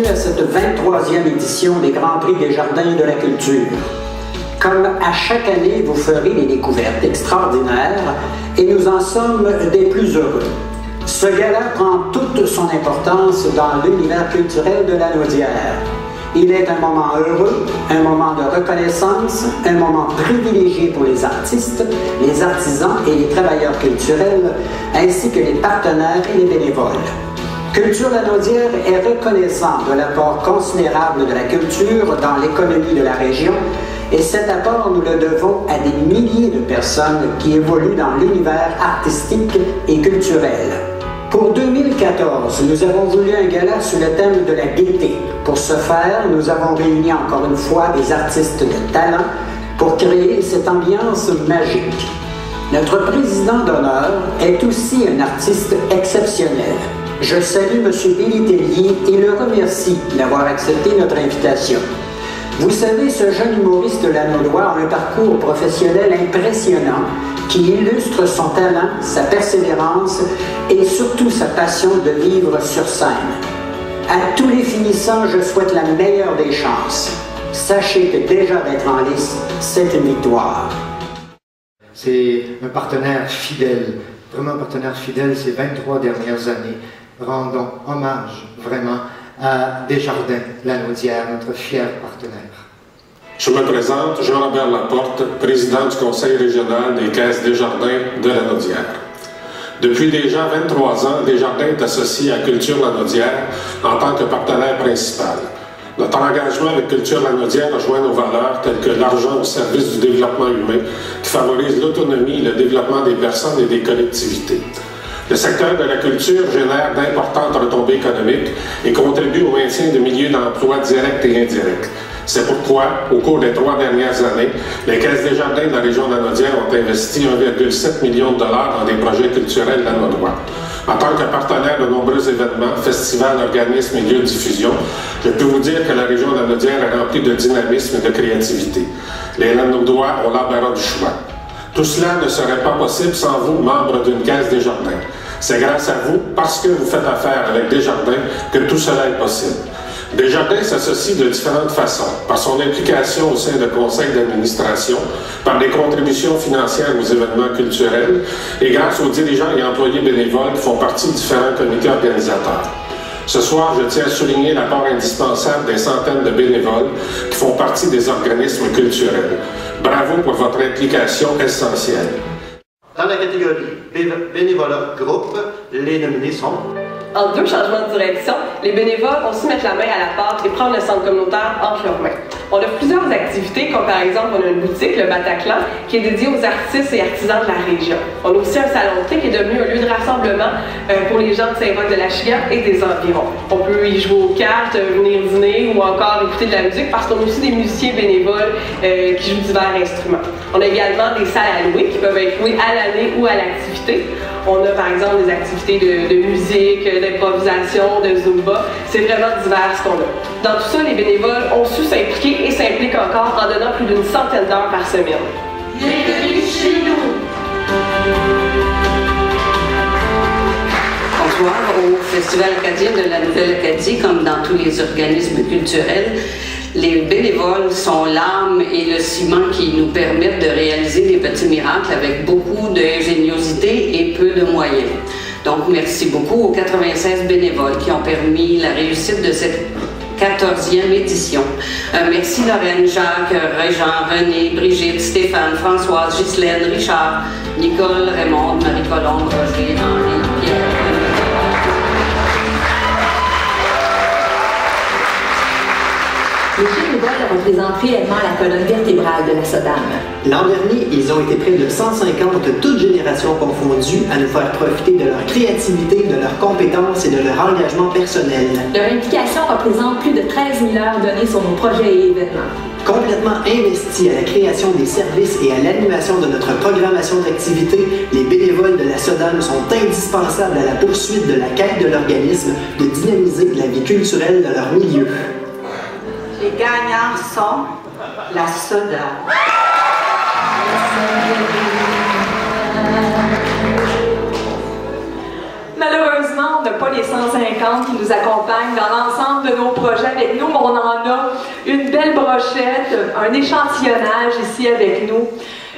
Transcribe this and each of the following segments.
bienvenue à cette 23e édition des Grands Prix des Jardins de la Culture. Comme à chaque année, vous ferez des découvertes extraordinaires et nous en sommes des plus heureux. Ce gala prend toute son importance dans l'univers culturel de la Naudière. Il est un moment heureux, un moment de reconnaissance, un moment privilégié pour les artistes, les artisans et les travailleurs culturels, ainsi que les partenaires et les bénévoles. Culture La Naudière est reconnaissant de l'apport considérable de la culture dans l'économie de la région et cet apport, nous le devons à des milliers de personnes qui évoluent dans l'univers artistique et culturel. Pour 2014, nous avons voulu un gala sur le thème de la gaieté. Pour ce faire, nous avons réuni encore une fois des artistes de talent pour créer cette ambiance magique. Notre président d'honneur est aussi un artiste exceptionnel. Je salue M. Élie Tellier et le remercie d'avoir accepté notre invitation. Vous savez, ce jeune humoriste lanaudois a un parcours professionnel impressionnant qui illustre son talent, sa persévérance et surtout sa passion de vivre sur scène. À tous les finissants, je souhaite la meilleure des chances. Sachez que déjà d'être en lice, c'est une victoire. C'est un partenaire fidèle, vraiment un partenaire fidèle ces 23 dernières années. Rendons hommage vraiment à Desjardins, La Naudière, notre fier partenaire. Je me présente, Jean-Robert Laporte, président du Conseil régional des caisses Desjardins de La Naudière. Depuis déjà 23 ans, Desjardins est associé à Culture La Naudière en tant que partenaire principal. Notre engagement avec Culture La Naudière rejoint nos valeurs telles que l'argent au service du développement humain qui favorise l'autonomie et le développement des personnes et des collectivités. Le secteur de la culture génère d'importantes retombées économiques et contribue au maintien de milliers d'emplois directs et indirects. C'est pourquoi, au cours des 3 dernières années, les caisses Desjardins de la région de la Naudière ont investi 1,7 million de dollars dans des projets culturels lanaudois. En tant que partenaire de nombreux événements, festivals, organismes et lieux de diffusion, je peux vous dire que la région de la Naudière est remplie de dynamisme et de créativité. Les Lanaudois ont l'embarras du choix. Tout cela ne serait pas possible sans vous, membres d'une caisse Desjardins. C'est grâce à vous, parce que vous faites affaire avec Desjardins, que tout cela est possible. Desjardins s'associe de différentes façons, par son implication au sein de conseils d'administration, par des contributions financières aux événements culturels et grâce aux dirigeants et employés bénévoles qui font partie de différents comités organisateurs. Ce soir, je tiens à souligner l'apport indispensable des centaines de bénévoles qui font partie des organismes culturels. Bravo pour votre implication essentielle. Dans la catégorie bénévolat groupe, les nominés sont... En 2 changements de direction, les bénévoles ont su mettre la main à la pâte et prendre le centre communautaire entre leurs mains. On a plusieurs activités, comme par exemple, on a une boutique, le Bataclan, qui est dédiée aux artistes et artisans de la région. On a aussi un salon de thé qui est devenu un lieu de rassemblement pour les gens de Saint-Roch-de-la-Chigan et des environs. On peut y jouer aux cartes, venir dîner ou encore écouter de la musique parce qu'on a aussi des musiciens bénévoles qui jouent divers instruments. On a également des salles à louer qui peuvent être louées à l'année ou à l'activité. On a par exemple des activités de musique, d'improvisation, de Zumba. C'est vraiment divers ce qu'on a. Dans tout ça, les bénévoles ont su s'impliquer et s'impliquent encore en donnant plus d'une centaine d'heures par semaine. Bienvenue chez nous! Bonsoir. Au Festival acadien de la Nouvelle-Acadie, comme dans tous les organismes culturels, les bénévoles sont l'âme et le ciment qui nous permettent de réaliser des petits miracles avec beaucoup d'ingéniosité et peu de moyens. Donc, merci beaucoup aux 96 bénévoles qui ont permis la réussite de cette 14e édition. Merci Lorraine, Jacques, Régent, René, Brigitte, Stéphane, Françoise, Ghislaine, Richard, Nicole, Raymond, Marie-Colombe, Roger, Henri, Pierre. Les bénévoles représentent réellement la colonne vertébrale de la SODAM. L'an dernier, ils ont été près de 150, toutes générations confondues, à nous faire profiter de leur créativité, de leurs compétences et de leur engagement personnel. Leur implication représente plus de 13 000 heures données sur nos projets et événements. Complètement investis à la création des services et à l'animation de notre programmation d'activités, les bénévoles de la SODAM sont indispensables à la poursuite de la quête de l'organisme de dynamiser la vie culturelle de leur milieu. Les gagnants sont la SODAM. Malheureusement, on n'a pas les 150 qui nous accompagnent dans l'ensemble de de nos projets avec nous, mais on en a une belle brochette, un échantillonnage ici avec nous.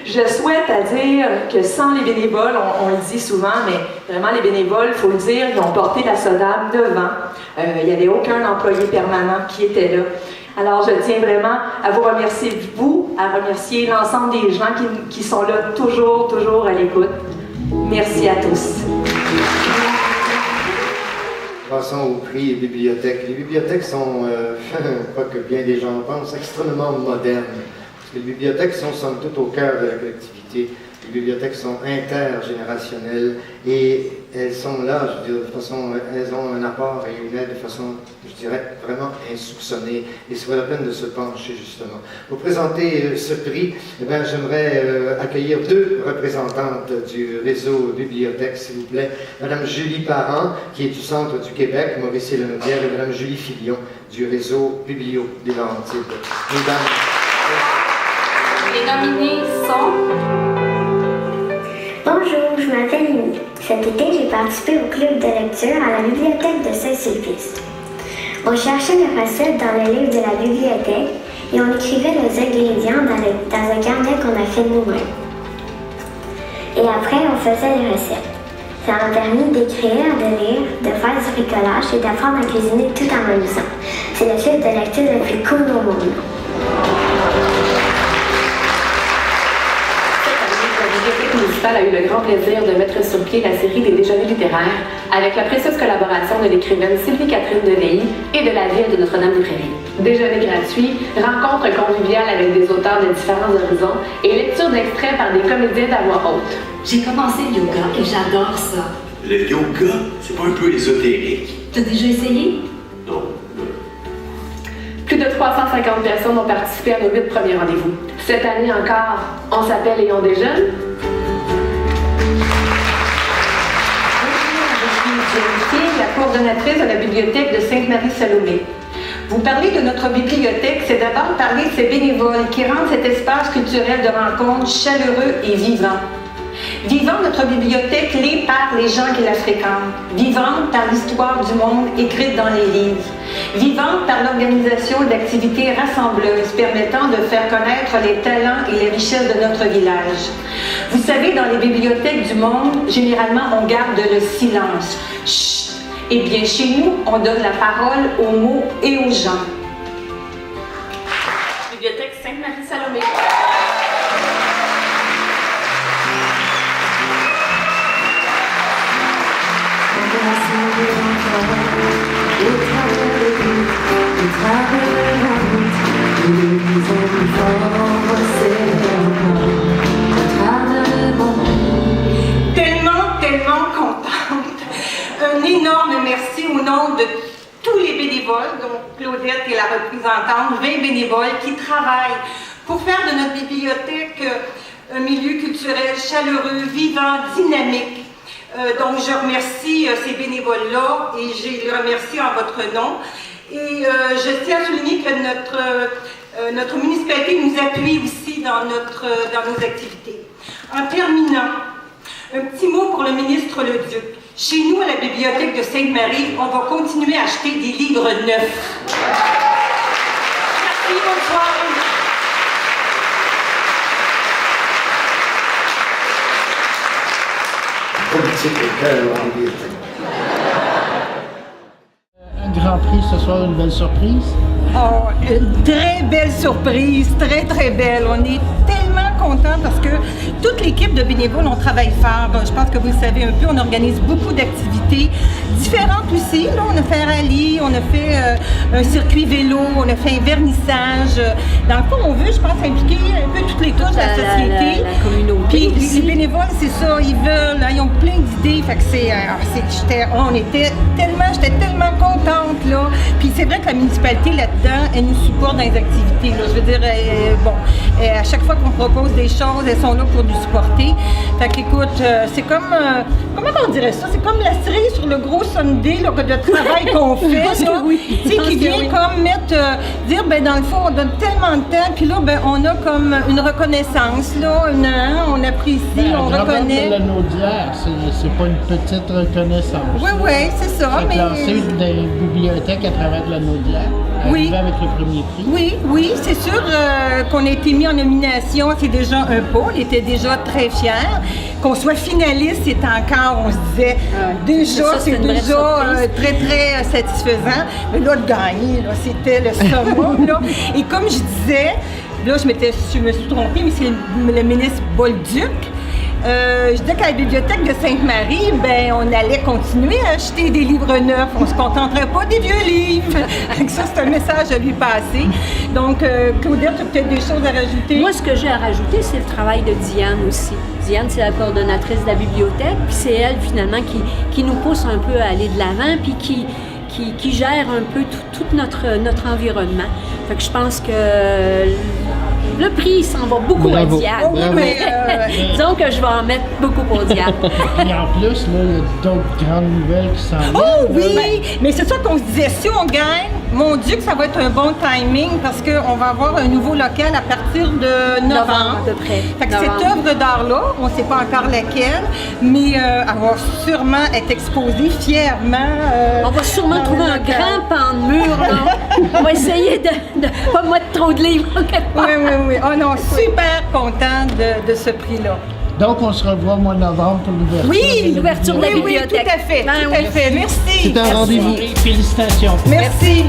Je souhaite à dire que sans les bénévoles, on le dit souvent, mais vraiment les bénévoles, il faut le dire, ils ont porté la SODAM 9 ans. Il n'y avait aucun employé permanent qui était là. Alors, je tiens vraiment à vous remercier, à remercier l'ensemble des gens qui sont là toujours à l'écoute. Merci à tous. Passons au prix et bibliothèques. Les bibliothèques sont, quoi que bien des gens pensent, extrêmement modernes. Parce que les bibliothèques sont somme toute au cœur de la collectivité. Les bibliothèques sont intergénérationnelles et elles sont là, je veux dire, de façon, elles ont un apport et une aide de façon, je dirais, vraiment insoupçonnée. Et c'est pas la peine de se pencher, justement. Pour présenter ce prix, eh bien, j'aimerais accueillir deux représentantes du réseau Bibliothèque, s'il vous plaît. Madame Julie Parent, qui est du Centre du Québec, Mauricie-Lanaudière, et Madame Julie Filion, du réseau Biblio des Laurentides. Mesdames. Les nominés sont... Bonjour, je m'appelle Amy. Cet été, j'ai participé au club de lecture à la bibliothèque de Saint-Sulpice. On cherchait les recettes dans le livre de la bibliothèque et on écrivait les ingrédients dans un carnet qu'on a fait nous-mêmes. Et après, on faisait les recettes. Ça m'a permis d'écrire, de lire, de faire du bricolage et d'apprendre à cuisiner tout en m'amusant. C'est le club de lecture le plus cool au monde. La bibliothèque municipale a eu le grand plaisir de mettre sur pied la série des déjeuners littéraires avec la précieuse collaboration de l'écrivaine Sylvie-Catherine Deveilly et de la ville de Notre-Dame-des-Prairies. Déjeuner gratuit, rencontres conviviales avec des auteurs de différents horizons et lecture d'extraits par des comédiens à voix haute. J'ai commencé le yoga et j'adore ça. Le yoga, c'est pas un peu ésotérique? T'as déjà essayé? Non. Plus de 350 personnes ont participé à nos 8 premiers rendez-vous. Cette année encore, on s'appelle et on déjeune. Je suis la coordonnatrice de la bibliothèque de Sainte-Marie-Salomé. Vous parler de notre bibliothèque, c'est d'abord parler de ces bénévoles qui rendent cet espace culturel de rencontre chaleureux et vivant. Vivant notre bibliothèque lue par les gens qui la fréquentent. Vivante par l'histoire du monde écrite dans les livres. Vivante par l'organisation d'activités rassembleuses permettant de faire connaître les talents et les richesses de notre village. Vous savez, dans les bibliothèques du monde, généralement, on garde le silence. Chut! Eh bien, chez nous, on donne la parole aux mots et aux gens. Bibliothèque Sainte-Marie-Salomé. Tellement contente. Un énorme merci au nom de tous les bénévoles, dont Claudette est la représentante, 20 bénévoles qui travaillent pour faire de notre bibliothèque un milieu culturel chaleureux, vivant, dynamique. Donc, je remercie ces bénévoles-là et je les remercie en votre nom. Et je tiens à souligner que notre municipalité nous appuie aussi dans nos activités. En terminant, un petit mot pour le ministre Leduc. Chez nous, à la bibliothèque de Sainte-Marie, on va continuer à acheter des livres neufs. Merci, bonsoir. Un grand prix ce soir, une belle surprise? Oh, une très belle surprise, très belle. On est tellement contents parce que toute l'équipe de bénévoles, on travaille fort. Je pense que vous le savez un peu, on organise beaucoup d'activités différentes aussi. Là, on a fait un rallye, on a fait un circuit vélo, on a fait un vernissage. Dans le fond, on veut, je pense, impliquer un peu toutes les couches de la société. La communauté. Puis les bénévoles, c'est ça, ils veulent, là, ils ont plein d'idées. Fait que j'étais tellement contente, là. Puis c'est vrai que la municipalité, là-dedans, elle nous supporte dans les activités, là. Je veux dire, à chaque fois qu'on propose des choses, elles sont là pour nous supporter. Fait qu'écoute, c'est comme, comment on dirait ça? C'est comme la cerise sur le gros sundae, là, de travail qu'on fait, là. Oui. Tu sais, qui vient comme mettre, dire, ben dans le fond, on donne tellement de temps, puis là, ben on a comme une reconnaissance, là, on apprécie, on reconnaît. De la Naudière, c'est pas une petite reconnaissance. Oui, c'est ça. C'est classé dans les bibliothèques à travers de la Naudière. Oui. Avec le premier prix. Oui, c'est sûr qu'on a été mis en nomination, c'est déjà un pas, on était déjà très fiers. Qu'on soit finaliste, c'est encore, on se disait, déjà, c'est déjà très, très satisfaisant. Mais là, de gagner, là, c'était le summum, là. Et comme je disais, là, je me suis trompée, mais c'est le ministre Bolduc. Je disais qu'à la bibliothèque de Sainte-Marie, ben, on allait continuer à acheter des livres neufs. On ne se contenterait pas des vieux livres. Ça, c'est un message à lui passer. Donc, Claudette, tu as peut-être des choses à rajouter? Moi, ce que j'ai à rajouter, c'est le travail de Diane aussi. Diane, c'est la coordonnatrice de la bibliothèque, puis c'est elle, finalement, qui nous pousse un peu à aller de l'avant, puis qui gère un peu tout notre environnement. Fait que je pense que le prix s'en va beaucoup à Diane. Disons que je vais en mettre beaucoup pour Diane. Et en plus, là, il y a d'autres grandes nouvelles qui s'en viennent. Oh oui! Mais c'est ça qu'on se disait, si on gagne, mon Dieu que ça va être un bon timing parce qu'on va avoir un nouveau local à partir de novembre. À peu près. Fait que cette œuvre d'art-là, on ne sait pas encore laquelle, mais elle va sûrement être exposée fièrement. On va sûrement trouver un grand pan de mur, là. On va essayer de ne pas mettre trop de livres quelque part. Oui. Oh non, super content de ce prix-là. Donc, on se revoit au mois de novembre pour l'ouverture. Oui, l'ouverture de la bibliothèque. Oui, tout à fait. Merci. C'est un rendez-vous. Félicitations. Merci.